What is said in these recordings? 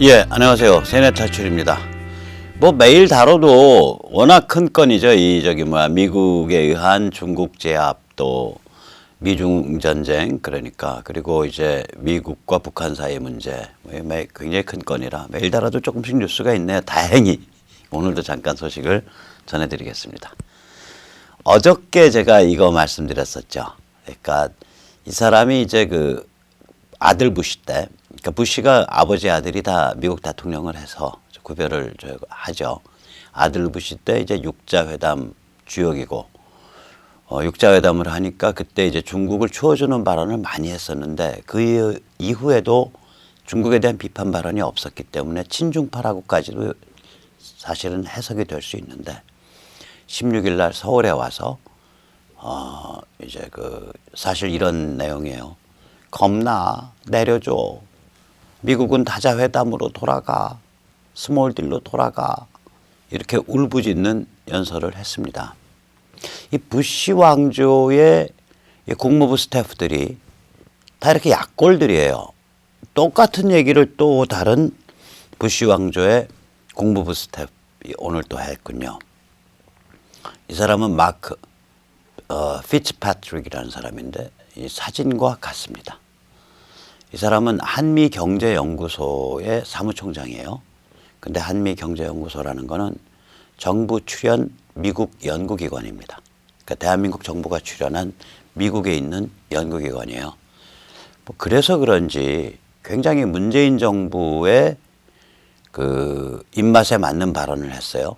예, 안녕하세요. 세뇌탈출입니다. 뭐 매일 다뤄도 워낙 큰 건이죠. 미국에 의한 중국 제압 또 미중 전쟁 그러니까 그리고 이제 미국과 북한 사이 문제 굉장히 큰 건이라 매일 다뤄도 조금씩 뉴스가 있네요. 다행히 오늘도 잠깐 소식을 전해드리겠습니다. 어저께 제가 이거 말씀드렸었죠. 그러니까 이 사람이 이제 그 아들 부시 때, 그러니까 부시가 아버지 아들이 다 미국 대통령을 해서 구별을 하죠. 아들 부시 때 이제 육자회담 주역이고, 육자회담을 하니까 그때 이제 중국을 추워주는 발언을 많이 했었는데 그 이후에도 중국에 대한 비판 발언이 없었기 때문에 친중파라고까지도 사실은 해석이 될 수 있는데 16일 날 서울에 와서 이제 그 사실 이런 내용이에요. 겁나 내려줘. 미국은 다자회담으로 돌아가. 스몰딜로 돌아가. 이렇게 울부짖는 연설을 했습니다. 이 부시 왕조의 국무부 스태프들이 다 이렇게 약골들이에요. 똑같은 얘기를 또 다른 부시 왕조의 국무부 스태프 오늘 또 했군요. 이 사람은 마크 피츠패트릭이라는 사람인데 이 사진과 같습니다. 이 사람은 한미경제연구소의 사무총장이에요. 근데 한미경제연구소라는 거는 정부 출연 미국 연구기관입니다. 그러니까 대한민국 정부가 출연한 미국에 있는 연구기관이에요. 뭐 그래서 그런지 굉장히 문재인 정부의 그 입맛에 맞는 발언을 했어요.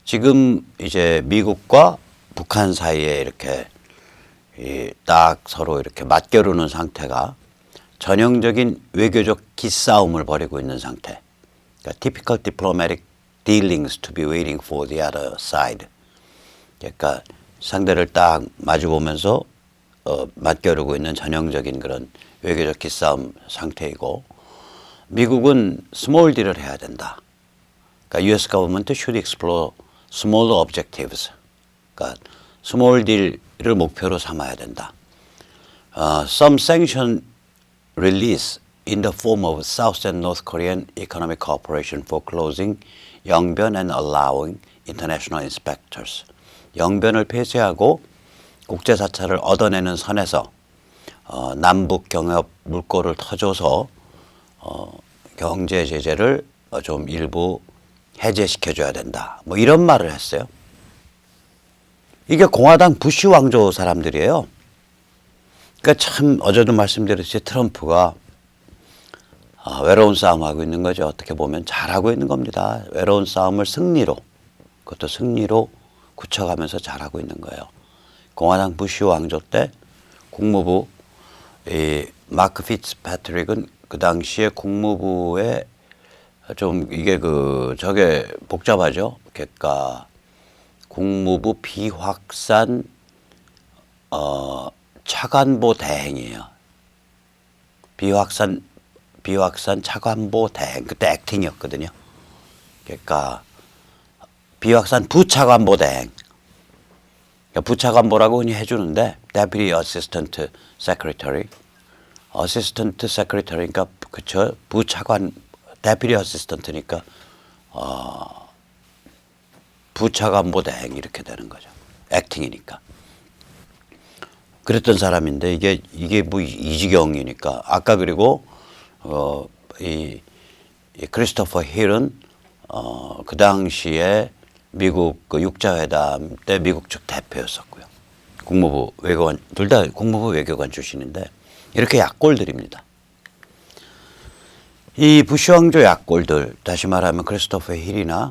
지금 이제 미국과 북한 사이에 이렇게 딱 서로 이렇게 맞겨루는 상태가 전형적인 외교적 기싸움을 벌이고 있는 상태. 그러니까 typical diplomatic dealings to be waiting for the other side. 그러니까 상대를 딱 마주보면서 맞겨루고 있는 전형적인 그런 외교적 기싸움 상태이고 미국은 small deal을 해야 된다. 그러니까 US government should explore smaller objectives. 그러니까 small deal을 목표로 삼아야 된다. Some sanction release in the form of South and North Korean economic cooperation for closing 영변 and allowing international inspectors. 영변을 폐쇄하고 국제사찰을 얻어내는 선에서 남북 경협 물꼬를 터줘서 경제 제재를 좀 일부 해제시켜줘야 된다. 뭐 이런 말을 했어요. 이게 공화당 부시 왕조 사람들이에요. 그러니까 참 어제도 말씀드렸듯이 트럼프가 외로운 싸움하고 있는 거죠. 어떻게 보면 잘하고 있는 겁니다. 외로운 싸움을 승리로, 그것도 승리로 굳혀가면서 잘하고 있는 거예요. 공화당 부시 왕조 때 국무부 이 마크 피츠패트릭은 그 당시에 국무부에 좀 이게 저게 복잡하죠. 그러니까 국무부 비확산 차관보 대행이에요. 비확산 차관보 대행. 그때 액팅이었거든요. 그러니까 비확산 부차관보 대행. 그러니까 부차관보라고 흔히 해주는데 Deputy Assistant Secretary. Assistant Secretary니까 그쵸. 부차관 Deputy Assistant니까 부차관보 대행 이렇게 되는 거죠. 액팅이니까. 그랬던 사람인데 이게 뭐 이 지경이니까 아까 그리고 이 크리스토퍼 힐은 그 당시에 미국 그 육자회담 때 미국 측 대표였었고요. 국무부 외교관 둘 다 국무부 외교관 출신인데 이렇게 약골들입니다. 이 부시 왕조 약골들 다시 말하면 크리스토퍼 힐이나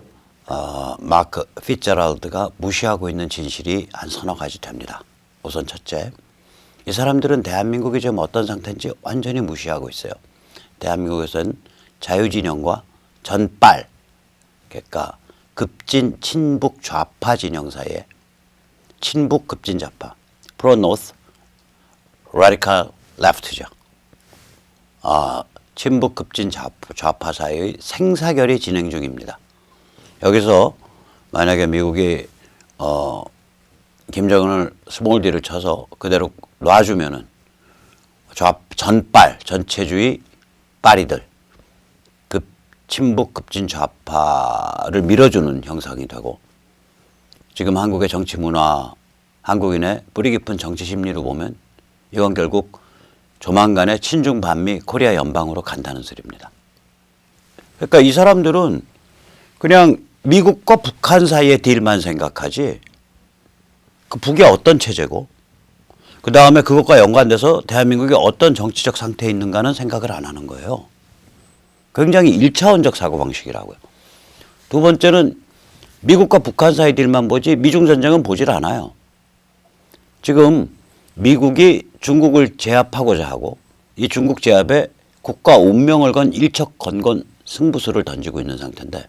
마크 피츠제럴드가 무시하고 있는 진실이 한 서너 가지 됩니다. 우선 첫째, 이 사람들은 대한민국이 지금 어떤 상태인지 완전히 무시하고 있어요. 대한민국에서는 자유진영과 전빨, 그러니까 급진 친북 좌파 진영 사이에 친북 급진 좌파, 프로-노스, 라디칼 레프트죠. 친북 급진 좌파 사이의 생사결이 진행 중입니다. 여기서 만약에 미국이 김정은을 스몰 D를 쳐서 그대로 놔주면은 전체주의 파리들, 친북 급진 좌파를 밀어주는 형상이 되고 지금 한국의 정치 문화, 한국인의 뿌리 깊은 정치 심리로 보면 이건 결국 조만간에 친중 반미 코리아 연방으로 간다는 소리입니다. 그러니까 이 사람들은 그냥 미국과 북한 사이의 딜만 생각하지 그 북이 어떤 체제고 그 다음에 그것과 연관돼서 대한민국이 어떤 정치적 상태에 있는가는 생각을 안 하는 거예요. 굉장히 1차원적 사고방식이라고요. 두 번째는 미국과 북한 사이 딜만 보지 미중전쟁은 보질 않아요. 지금 미국이 중국을 제압하고자 하고 이 중국 제압에 국가 운명을 건 일척건건 승부수를 던지고 있는 상태인데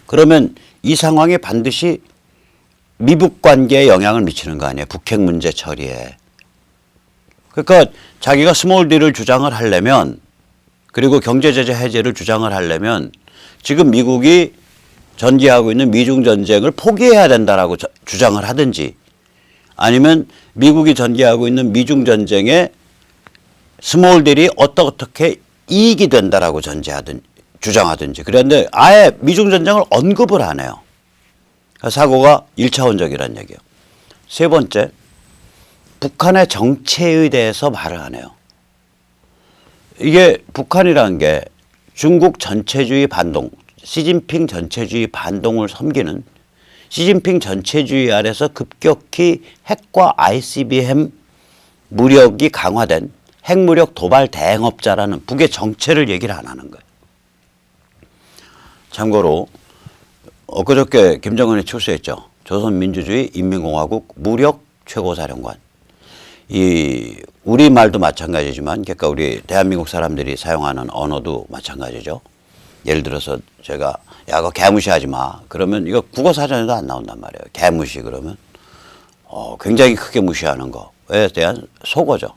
그러면 이 상황이 반드시 미북 관계에 영향을 미치는 거 아니에요. 북핵 문제 처리에. 그러니까 자기가 스몰 딜을 주장을 하려면 그리고 경제제재 해제를 주장을 하려면 지금 미국이 전개하고 있는 미중 전쟁을 포기해야 된다라고 주장을 하든지 아니면 미국이 전개하고 있는 미중 전쟁에 스몰 딜이 어떻게 이익이 된다라고 주장하든지 그런데 아예 미중 전쟁을 언급을 안 해요. 사고가 1차원적이라는 얘기예요. 세 번째, 북한의 정체에 대해서 말을 안 해요. 이게 북한이라는 게 중국 전체주의 반동, 시진핑 전체주의 반동을 섬기는 시진핑 전체주의 아래서 급격히 핵과 ICBM 무력이 강화된 핵무력 도발 대행업자라는 북의 정체를 얘기를 안 하는 거예요. 참고로 엊그저께 김정은이 출세했죠. 조선민주주의 인민공화국 무력 최고사령관. 이 우리말도 마찬가지지만 그러니까 우리 대한민국 사람들이 사용하는 언어도 마찬가지죠. 예를 들어서 제가 야 그거 개무시하지 마. 그러면 이거 국어사전에도 안 나온단 말이에요. 개무시 그러면 굉장히 크게 무시하는 거에 대한 속어죠.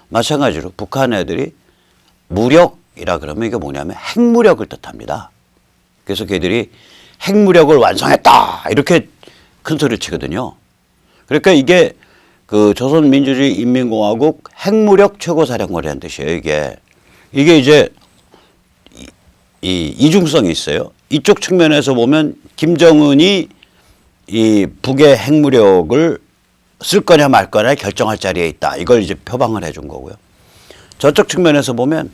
마찬가지로 북한 애들이 무력이라 그러면 이게 뭐냐면 핵무력을 뜻합니다. 그래서 걔들이 핵무력을 완성했다 이렇게 큰 소리를 치거든요. 그러니까 이게 그 조선민주주의 인민공화국 핵무력 최고사령관이라는 뜻이에요. 이게 이제 이 이중성이 있어요. 이쪽 측면에서 보면 김정은이 이 북의 핵무력을 쓸 거냐 말 거냐 결정할 자리에 있다. 이걸 이제 표방을 해준 거고요. 저쪽 측면에서 보면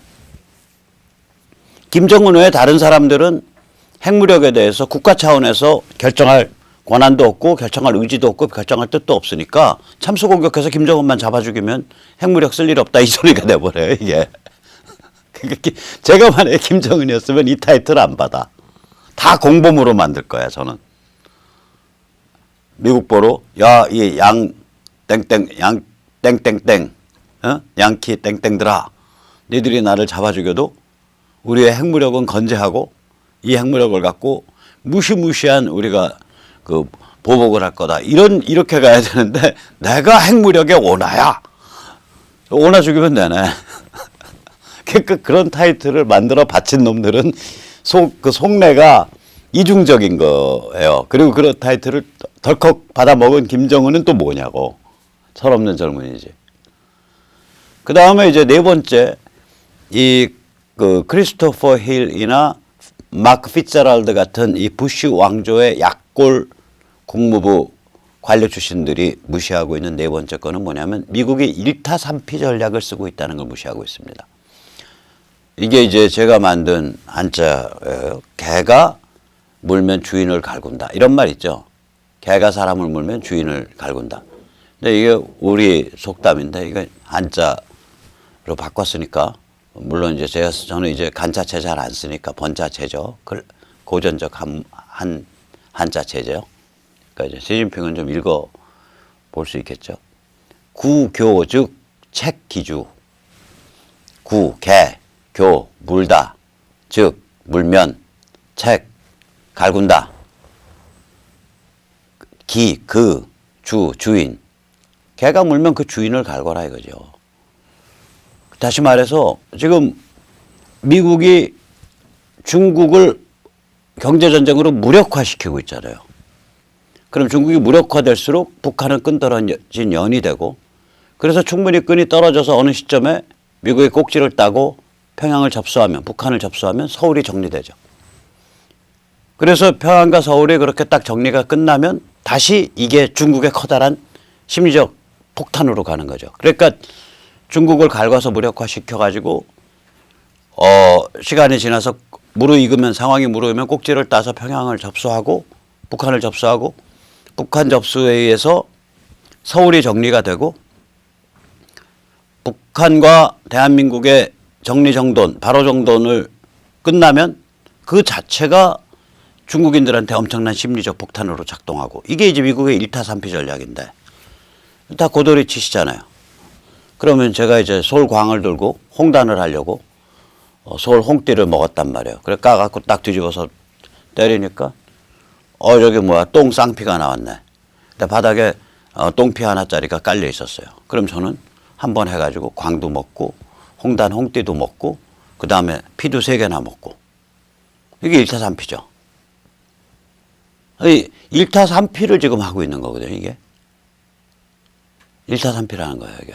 김정은 외에 다른 사람들은 핵무력에 대해서 국가 차원에서 결정할 권한도 없고 결정할 의지도 없고 결정할 뜻도 없으니까 참수 공격해서 김정은만 잡아 죽이면 핵무력 쓸 일 없다 이 소리가 돼버려요 이게. 제가 만약에 김정은이었으면 이 타이틀 안 받아. 다 공범으로 만들 거야 저는. 미국 보러 야 이 양 땡땡 양 땡땡땡 양키 땡땡들아 너희들이 나를 잡아 죽여도 우리의 핵무력은 건재하고 이 핵무력을 갖고 무시무시한 우리가 그 보복을 할 거다. 이렇게 가야 되는데 내가 핵무력의 오나야. 오나 죽이면 되네. 그러니까 그런 타이틀을 만들어 바친 놈들은 그 속내가 이중적인 거예요. 그리고 그런 타이틀을 덜컥 받아먹은 김정은은 또 뭐냐고. 철없는 젊은이지. 그 다음에 이제 네 번째 그 크리스토퍼 힐이나 마크 피츠제럴드 같은 이 부시 왕조의 약골 국무부 관료 출신들이 무시하고 있는 네 번째 거는 뭐냐면 미국이 1타 3피 전략을 쓰고 있다는 걸 무시하고 있습니다. 이게 이제 제가 만든 한자예요. 개가 물면 주인을 갈군다. 이런 말 있죠. 개가 사람을 물면 주인을 갈군다. 근데 이게 우리 속담인데 이거 한자로 바꿨으니까 물론 이제 저는 이제 간자체 잘 안 쓰니까 번자체죠. 고전적 한자체죠. 그러니까 이제 시진핑은 좀 읽어 볼 수 있겠죠. 구교 즉 책 기주. 구 개, 교 물다. 즉 물면, 책 갈군다. 기 그 주 주인. 개가 물면 그 주인을 갈거라 이거죠. 다시 말해서 지금 미국이 중국을 경제전쟁으로 무력화시키고 있잖아요. 그럼 중국이 무력화될수록 북한은 끈떨어진 연이 되고 그래서 충분히 끈이 떨어져서 어느 시점에 미국의 꼭지를 따고 평양을 접수하면, 북한을 접수하면 서울이 정리되죠. 그래서 평양과 서울이 그렇게 딱 정리가 끝나면 다시 이게 중국의 커다란 심리적 폭탄으로 가는 거죠. 그러니까 중국을 갈궈서 무력화시켜가지고 시간이 지나서 무르익으면, 상황이 무르익으면 꼭지를 따서 평양을 접수하고 북한을 접수하고, 북한 접수에 의해서 서울이 정리가 되고, 북한과 대한민국의 정리정돈, 바로정돈을 끝나면 그 자체가 중국인들한테 엄청난 심리적 폭탄으로 작동하고, 이게 이제 미국의 1타 3피 전략인데 다 고도리 치시잖아요. 그러면 제가 이제 서울 광을 들고 홍단을 하려고 서울 홍띠를 먹었단 말이에요. 그래 까갖고 딱 뒤집어서 때리니까 저기 뭐야, 똥 쌍피가 나왔네. 근데 바닥에 똥피 하나짜리가 깔려 있었어요. 그럼 저는 한 번 해가지고 광도 먹고 홍단 홍띠도 먹고 그 다음에 피도 3개나 먹고, 이게 1타 3피죠. 1타 3피를 지금 하고 있는 거거든요, 이게. 1타 3피라는 거예요, 이게.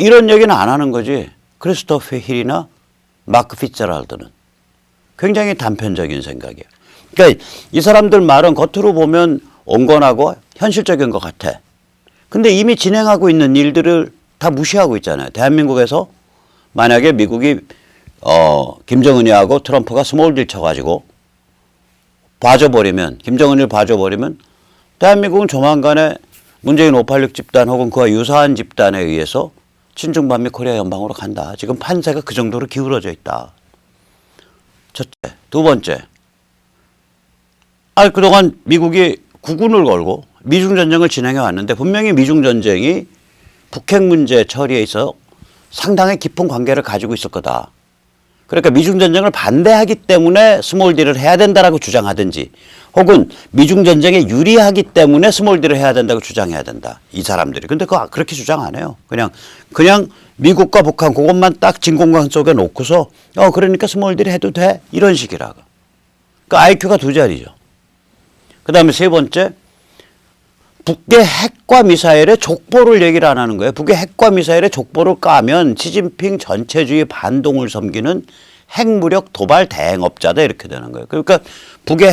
이런 얘기는 안 하는 거지. 크리스토퍼 힐이나 마크 피츠제럴드는 굉장히 단편적인 생각이에요. 그러니까 이 사람들 말은 겉으로 보면 온건하고 현실적인 것 같아. 근데 이미 진행하고 있는 일들을 다 무시하고 있잖아요. 대한민국에서 만약에 미국이 김정은이하고 트럼프가 스몰딜 쳐가지고 봐줘버리면, 김정은을 봐줘버리면 대한민국은 조만간에 문재인 586 집단 혹은 그와 유사한 집단에 의해서 친중반미 코리아 연방으로 간다. 지금 판세가 그 정도로 기울어져 있다. 첫째. 두 번째. 그동안 미국이 국군을 걸고 미중전쟁을 진행해 왔는데 분명히 미중전쟁이 북핵 문제 처리에 있어 상당히 깊은 관계를 가지고 있을 거다. 그러니까 미중전쟁을 반대하기 때문에 스몰딜을 해야 된다라고 주장하든지, 혹은 미중전쟁에 유리하기 때문에 스몰딜을 해야 된다고 주장해야 된다. 이 사람들이. 근데 그렇게 주장 안 해요. 그냥 미국과 북한 그것만 딱 진공관 속에 놓고서 그러니까 스몰딜 해도 돼. 이런 식이라고. 그러니까 IQ가 2자리죠. 그 다음에 세 번째, 북의 핵과 미사일의 족보를 얘기를 안 하는 거예요. 북의 핵과 미사일의 족보를 까면 시진핑 전체주의 반동을 섬기는 핵무력 도발 대행업자다, 이렇게 되는 거예요. 그러니까 북의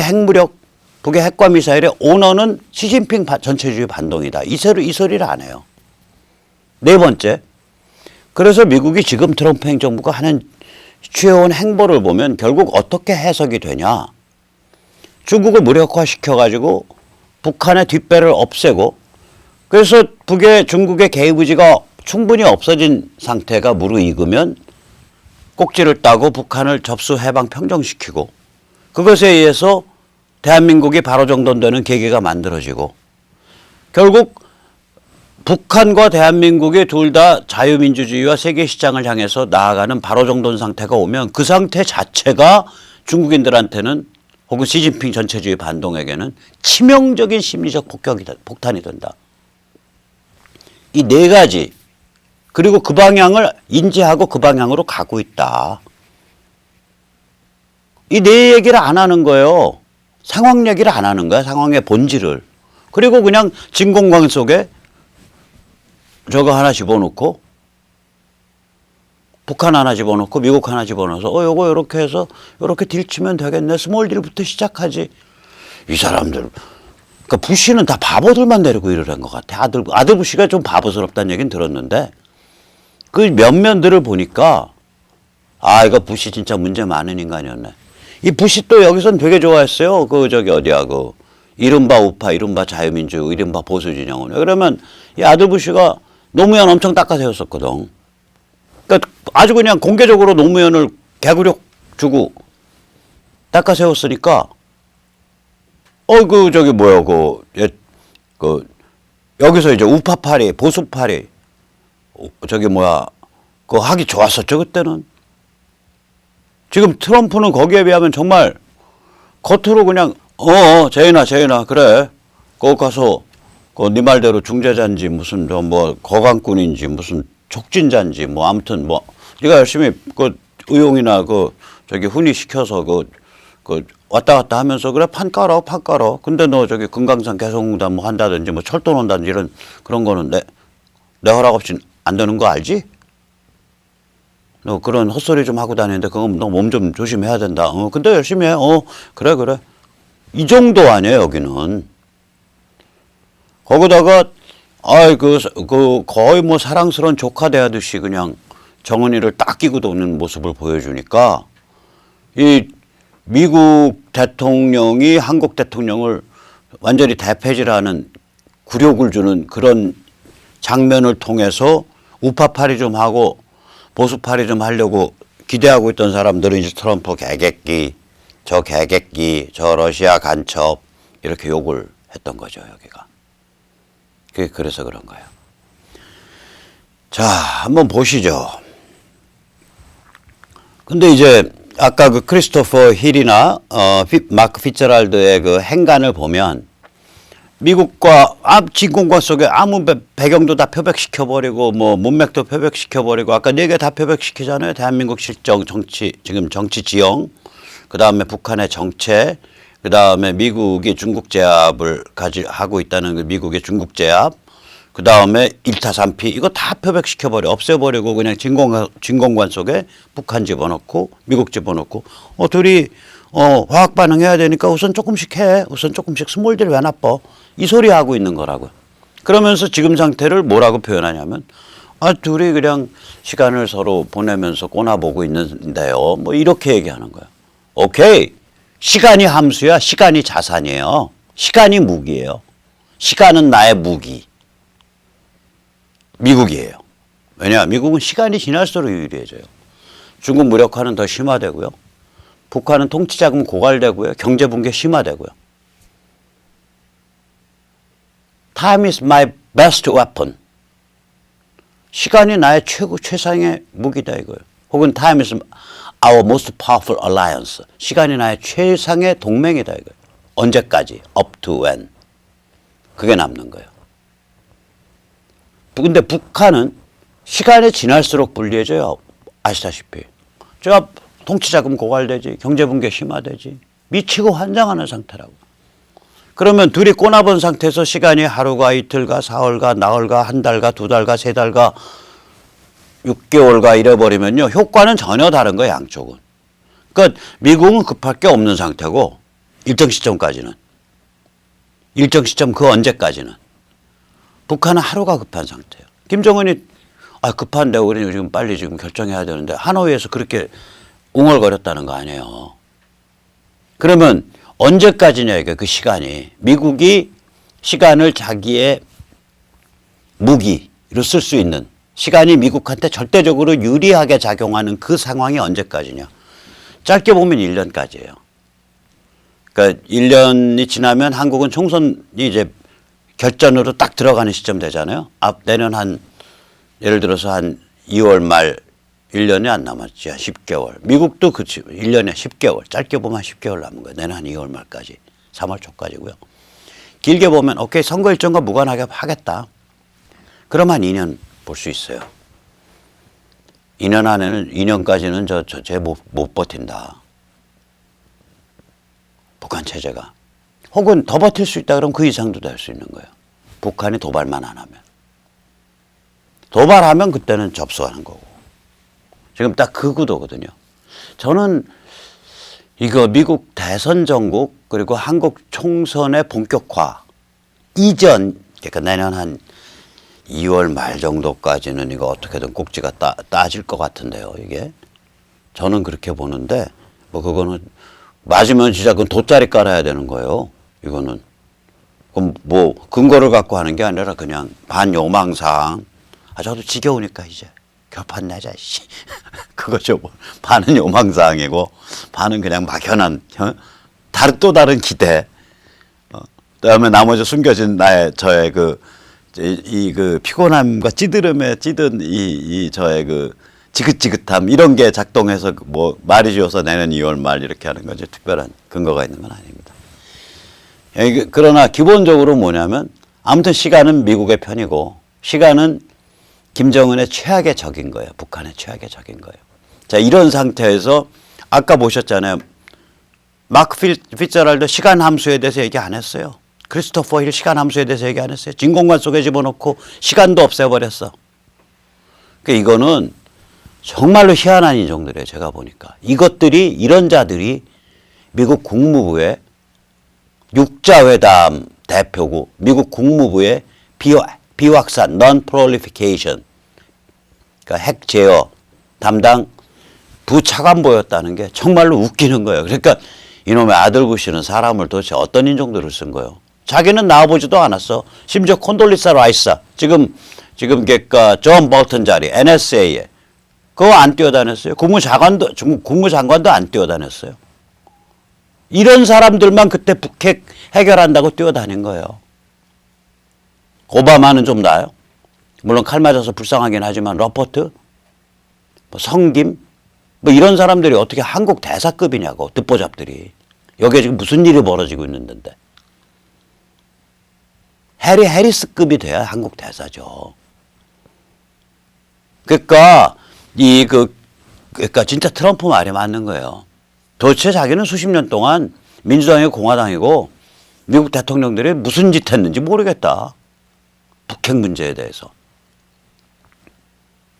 핵과 미사일의 오너는 시진핑 전체주의 반동이다. 이 소리를 안 해요. 네 번째, 그래서 미국이 지금 트럼프 행정부가 취해온 행보를 보면 결국 어떻게 해석이 되냐. 중국을 무력화시켜가지고 북한의 뒷배를 없애고, 그래서 중국의 개입 의지가 충분히 없어진 상태가 무르익으면 꼭지를 따고 북한을 접수 해방 평정시키고, 그것에 의해서 대한민국이 바로정돈되는 계기가 만들어지고, 결국 북한과 대한민국이 둘 다 자유민주주의와 세계시장을 향해서 나아가는 바로정돈 상태가 오면 그 상태 자체가 중국인들한테는 혹은 시진핑 전체주의 반동에게는 치명적인 심리적 폭탄이 된다. 이 네 가지, 그리고 그 방향을 인지하고 그 방향으로 가고 있다. 이 네 얘기를 안 하는 거예요. 상황 얘기를 안 하는 거야, 상황의 본질을. 그리고 그냥 진공관 속에 저거 하나 집어넣고, 북한 하나 집어넣고 미국 하나 집어넣어서 요거 요렇게 해서 요렇게 딜 치면 되겠네. 스몰 딜부터 시작하지. 이 사람들, 그러니까 부시는 다 바보들만 데리고 일을 한 것 같아. 아들 부시가 좀 바보스럽다는 얘기는 들었는데 그 면면들을 보니까 이거 부시 진짜 문제 많은 인간이었네. 이 부시 또 여기선 되게 좋아했어요. 이른바 우파, 이른바 자유민주, 이른바 보수진영은. 그러면 이 아들 부시가 노무현 엄청 닦아세웠었거든. 그러니까 아주 그냥 공개적으로 노무현을 개구력 주고 닦아세웠으니까 여기서 이제 우파파리, 보수파리 하기 좋았었죠, 그때는. 지금 트럼프는 거기에 비하면 정말 겉으로 그냥 재인아 그래 거기 가서 네 말대로 중재자인지 무슨 거강꾼인지 무슨 촉진자인지 아무튼 네가 열심히 의용이나 훈이 시켜서 왔다 갔다 하면서 그래 판 깔아. 근데 너 금강산 개성공단 한다든지 철도 논다든지 그런 거는 내 허락 없이 안 되는 거 알지? 너 그런 헛소리 좀 하고 다니는데 그건 너 몸 좀 조심해야 된다. 근데 열심히 해. 그래 그래. 이 정도 아니에요 여기는. 거기다가 그 거의 뭐 사랑스러운 조카 대하듯이 그냥 정은이를 딱 끼고 도는 모습을 보여주니까 이 미국 대통령이 한국 대통령을 완전히 대패질하는 굴욕을 주는 그런 장면을 통해서 우파팔이 좀 하고 보수팔이 좀 하려고 기대하고 있던 사람들은 이제 트럼프 개객기, 저 러시아 간첩 이렇게 욕을 했던 거죠 여기가. 그래서 그런 거예요. 자, 한번 보시죠. 근데 이제 아까 그 크리스토퍼 힐이나 마크 피츠제랄드의 그 행간을 보면 미국과 진공관 속에 아무 배경도 다 표백시켜버리고 뭐 문맥도 표백시켜버리고 아까 4개 다 표백시키잖아요. 대한민국 실정, 정치, 지금 정치 지형, 그 다음에 북한의 정체, 그 다음에 미국이 중국 제압을 하고 있다는 그 미국의 중국 제압, 그 다음에 1타 3피 이거 다 표백시켜버려 없애버리고 그냥 진공관 속에 북한 집어넣고 미국 집어넣고 둘이 화학 반응해야 되니까 우선 조금씩 해. 우선 조금씩 스몰딜 왜 나빠. 이 소리 하고 있는 거라고요. 그러면서 지금 상태를 뭐라고 표현하냐면 둘이 그냥 시간을 서로 보내면서 꼬나보고 있는데요. 뭐 이렇게 얘기하는 거야. 오케이. 시간이 함수야. 시간이 자산이에요. 시간이 무기예요. 시간은 나의 무기. 미국이에요. 왜냐? 미국은 시간이 지날수록 유리해져요. 중국 무력화는 더 심화되고요. 북한은 통치자금 고갈되고요. 경제 붕괴 심화되고요. Time is my best weapon. 시간이 나의 최상의 무기다 이거예요. 혹은 time is our most powerful alliance. 시간이 나의 최상의 동맹이다 이거예요. 언제까지? Up to when. 그게 남는 거예요. 근데 북한은 시간이 지날수록 불리해져요. 아시다시피. 저 통치자금 고갈되지. 경제붕괴 심화되지. 미치고 환장하는 상태라고. 그러면 둘이 꼬나본 상태에서 시간이 하루가 이틀가 사흘가 나흘가 한 달가 두 달가 세 달가 6개월가 이래버리면요. 효과는 전혀 다른 거예요. 양쪽은. 그러니까 미국은 급할 게 없는 상태고 일정 시점까지는. 일정 시점 그 언제까지는. 북한은 하루가 급한 상태예요. 김정은이 급한데 우리는 지금 빨리 지금 결정해야 되는데 하노이에서 그렇게 웅얼거렸다는 거 아니에요. 그러면 언제까지냐 이게 그 시간이. 미국이 시간을 자기의 무기로 쓸 수 있는 시간이 미국한테 절대적으로 유리하게 작용하는 그 상황이 언제까지냐. 짧게 보면 1년까지예요. 그러니까 1년이 지나면 한국은 총선이 이제 결전으로 딱 들어가는 시점 되잖아요. 내년 예를 들어서 한 2월 말 1년이 안 남았지. 10개월. 미국도 그치. 1년에 10개월. 짧게 보면 10개월 남은 거예요. 내년 한 2월 말까지. 3월 초까지고요. 길게 보면 오케이 선거 일정과 무관하게 하겠다. 그럼 한 2년 볼 수 있어요. 2년 안에는 2년까지는 쟤 못 버틴다. 북한 체제가. 혹은 더 버틸 수 있다 그러면 그 이상도 될 수 있는 거예요. 북한이 도발만 안 하면. 도발하면 그때는 접수하는 거고. 지금 딱 그 구도거든요. 저는 이거 미국 대선 전국 그리고 한국 총선의 본격화 이전 그러니까 내년 한 2월 말 정도까지는 이거 어떻게든 꼭지가 따질 것 같은데요. 이게 저는 그렇게 보는데 뭐 그거는 맞으면 진짜 그건 돗자리 깔아야 되는 거예요. 이거는 그럼 뭐 근거를 갖고 하는 게 아니라 그냥 반요망상. 저도 지겨우니까 이제 결판 내자 씨. 그거죠. 뭐. 반은 요망사항이고 반은 그냥 막연한 또 다른 기대. 그다음에 나머지 숨겨진 저의 그 피곤함과 찌들음에 찌든 저의 그 지긋지긋함 이런 게 작동해서 뭐 말이 지어서 내년 2월 말 이렇게 하는 거지 특별한 근거가 있는 건 아닙니다. 그러나 기본적으로 뭐냐면 아무튼 시간은 미국의 편이고 시간은 김정은의 최악의 적인 거예요. 북한의 최악의 적인 거예요. 자, 이런 상태에서 아까 보셨잖아요. 마크 피츠제랄드 시간 함수에 대해서 얘기 안 했어요. 크리스토퍼 힐 시간 함수에 대해서 얘기 안 했어요. 진공관 속에 집어넣고 시간도 없애버렸어. 그러니까 이거는 정말로 희한한 인종들이에요. 제가 보니까. 이런 자들이 미국 국무부의 육자회담 대표고 미국 국무부의 비확산 non-proliferation 그러니까 핵 제어 담당 부차관보였다는 게 정말로 웃기는 거예요. 그러니까 이놈의 아들 부시는 사람을 도대체 어떤 인종들을 쓴 거예요. 자기는 나와보지도 않았어. 심지어 콘돌리사 라이스 지금 그러니까 존 볼턴 자리 NSA에 그거 안 뛰어다녔어요. 국무장관도 안 뛰어다녔어요. 이런 사람들만 그때 북핵 해결한다고 뛰어다닌 거예요. 오바마는 좀 나아요. 물론 칼 맞아서 불쌍하긴 하지만 러퍼트, 성김 이런 사람들이 어떻게 한국 대사급이냐고 듣보잡들이. 여기에 지금 무슨 일이 벌어지고 있는데. 해리스급이 돼야 한국 대사죠. 그러니까 그러니까 진짜 트럼프 말이 맞는 거예요. 도대체 자기는 수십 년 동안 민주당이고 공화당이고 미국 대통령들이 무슨 짓 했는지 모르겠다. 북핵 문제에 대해서.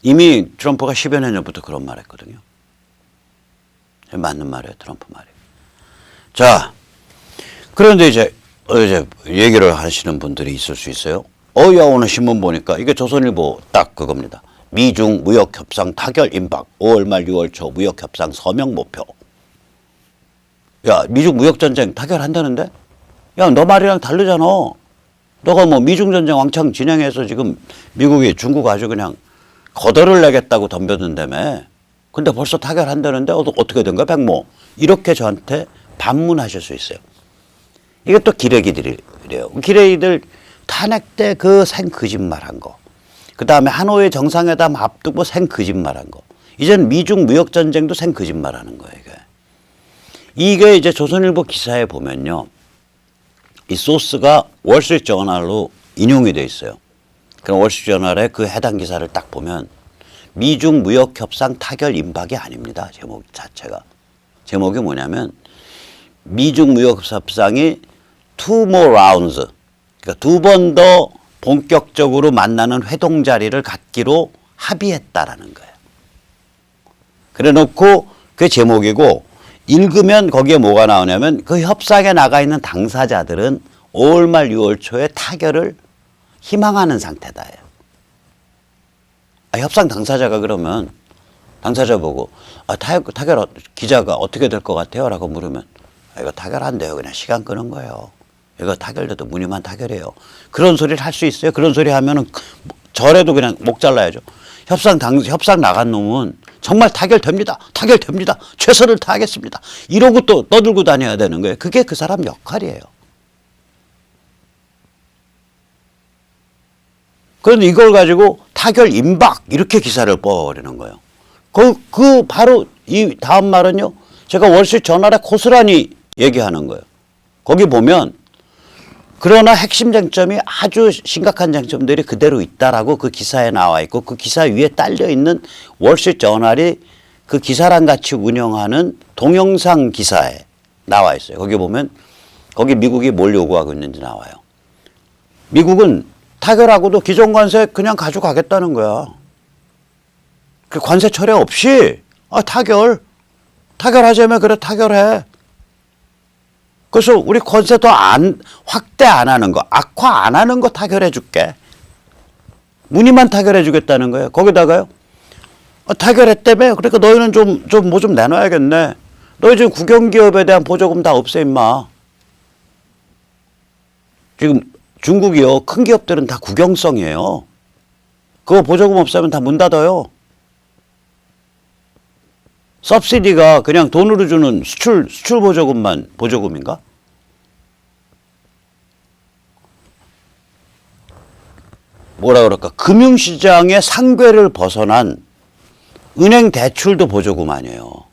이미 트럼프가 10여 년 전부터 그런 말 했거든요. 맞는 말이에요. 트럼프 말이. 자, 그런데 이제 얘기를 하시는 분들이 있을 수 있어요. 야, 오늘 신문 보니까 이게 조선일보 딱 그겁니다. 미중 무역협상 타결 임박 5월 말 6월 초 무역협상 서명 목표. 야, 미중 무역전쟁 타결한다는데? 야, 너 말이랑 다르잖아. 너가 뭐 미중전쟁 왕창 진행해서 지금 미국이 중국 아주 그냥 거덜을 내겠다고 덤볐는다며. 근데 벌써 타결한다는데 어떻게 된 거야, 백모? 이렇게 저한테 반문하실 수 있어요. 이게 또 기레기들이래요. 기레기들 탄핵 때 그 생 거짓말한 거. 그 다음에 하노이 정상회담 앞두고 생 거짓말한 거. 이제는 미중 무역전쟁도 생 거짓말하는 거예요, 이게. 이게 이제 조선일보 기사에 보면요. 이 소스가 월스트리트저널로 인용이 돼 있어요. 그럼 월스트리트저널의 그 해당 기사를 딱 보면 미중 무역협상 타결 임박이 아닙니다. 제목 자체가. 제목이 뭐냐면 미중 무역협상이 two more rounds 그러니까 두 번 더 본격적으로 만나는 회동 자리를 갖기로 합의했다라는 거예요. 그래 놓고 그 제목이고 읽으면 거기에 뭐가 나오냐면 그 협상에 나가 있는 당사자들은 5월 말 6월 초에 타결을 희망하는 상태다예요. 협상 당사자가 그러면 당사자 보고 타결 기자가 어떻게 될 것 같아요? 라고 물으면 이거 타결 안 돼요. 그냥 시간 끄는 거예요. 이거 타결돼도 무늬만 타결해요. 그런 소리를 할 수 있어요. 그런 소리 하면은 저래도 그냥 목 잘라야죠. 협상 나간 놈은 정말 타결됩니다. 타결됩니다. 최선을 다하겠습니다. 이러고 또 떠들고 다녀야 되는 거예요. 그게 그 사람 역할이에요. 그런데 이걸 가지고 타결 임박 이렇게 기사를 뽑아버리는 거예요. 그 바로 이 다음 말은요. 제가 월스트리트저널에 고스란히 얘기하는 거예요. 거기 보면 그러나 핵심 쟁점이 아주 심각한 쟁점들이 그대로 있다라고 그 기사에 나와 있고 그 기사 위에 딸려 있는 월스트리트저널이 그 기사랑 같이 운영하는 동영상 기사에 나와 있어요. 거기 보면 거기 미국이 뭘 요구하고 있는지 나와요. 미국은 타결하고도 기존 관세 그냥 가져가겠다는 거야. 그 관세 철회 없이 타결하자면 그래 타결해. 그래서 우리 관세도 확대 안 하는 거, 악화 안 하는 거 타결해 줄게. 무늬만 타결해 주겠다는 거예요. 거기다가요. 타결했다며? 그러니까 너희는 뭐 좀 내놔야겠네. 너희 지금 국영기업에 대한 보조금 다 없애, 임마. 지금 중국이요. 큰 기업들은 다 국영성이에요. 그거 보조금 없애면 다 문 닫아요. 서브시디가 그냥 돈으로 주는 수출 보조금만 보조금인가? 뭐라 그럴까? 금융시장의 상궤를 벗어난 은행 대출도 보조금 아니에요.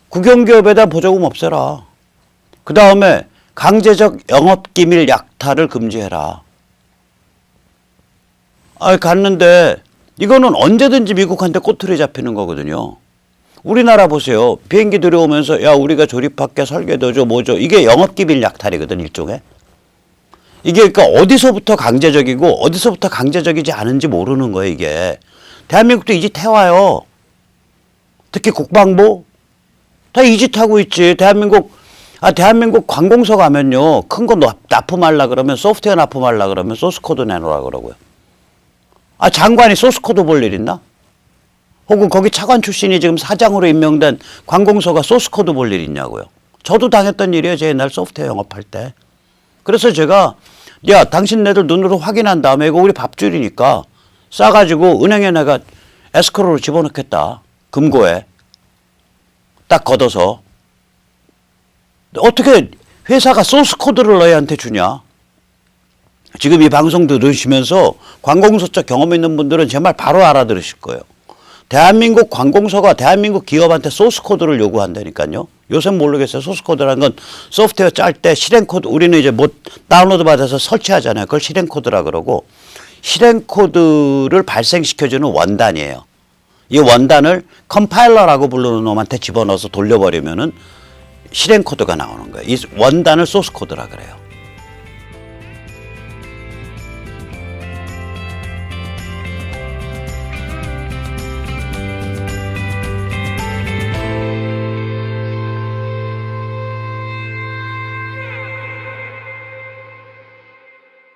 국영기업에다 보조금 없애라. 그 다음에 강제적 영업기밀 약탈을 금지해라. 갔는데 이거는 언제든지 미국한테 꼬투리 잡히는 거거든요. 우리나라 보세요. 비행기 들여오면서 야 우리가 조립할게 설계도죠 뭐죠. 이게 영업기밀 약탈이거든 일종의. 이게 그러니까 어디서부터 강제적이고 어디서부터 강제적이지 않은지 모르는 거예요, 이게. 대한민국도 이 짓 해와요. 특히 국방부 다 이 짓 하고 있지. 대한민국 관공서 가면요. 큰 거 납품하려 그러면 소프트웨어 납품하려 그러면 소스코드 내놓으라 그러고요. 장관이 소스코드 볼 일 있나? 혹은 거기 차관 출신이 지금 사장으로 임명된 관공서가 소스코드 볼 일 있냐고요. 저도 당했던 일이에요. 제 옛날 소프트웨어 영업할 때. 그래서 제가 야 당신네들 눈으로 확인한 다음에 이거 우리 밥줄이니까 싸가지고 은행에 내가 에스크로로 집어넣겠다. 금고에. 딱 걷어서. 어떻게 회사가 소스코드를 너희한테 주냐. 지금 이 방송 들으시면서 관공서 쪽 경험 있는 분들은 제 말 바로 알아들으실 거예요. 대한민국 관공서가 대한민국 기업한테 소스코드를 요구한다니까요. 요새 모르겠어요. 소스코드라는 건 소프트웨어 짤 때 실행코드, 우리는 이제 뭐 다운로드 받아서 설치하잖아요. 그걸 실행코드라 그러고, 실행코드를 발생시켜주는 원단이에요. 이 원단을 컴파일러라고 부르는 놈한테 집어넣어서 돌려버리면은 실행코드가 나오는 거예요. 이 원단을 소스코드라 그래요.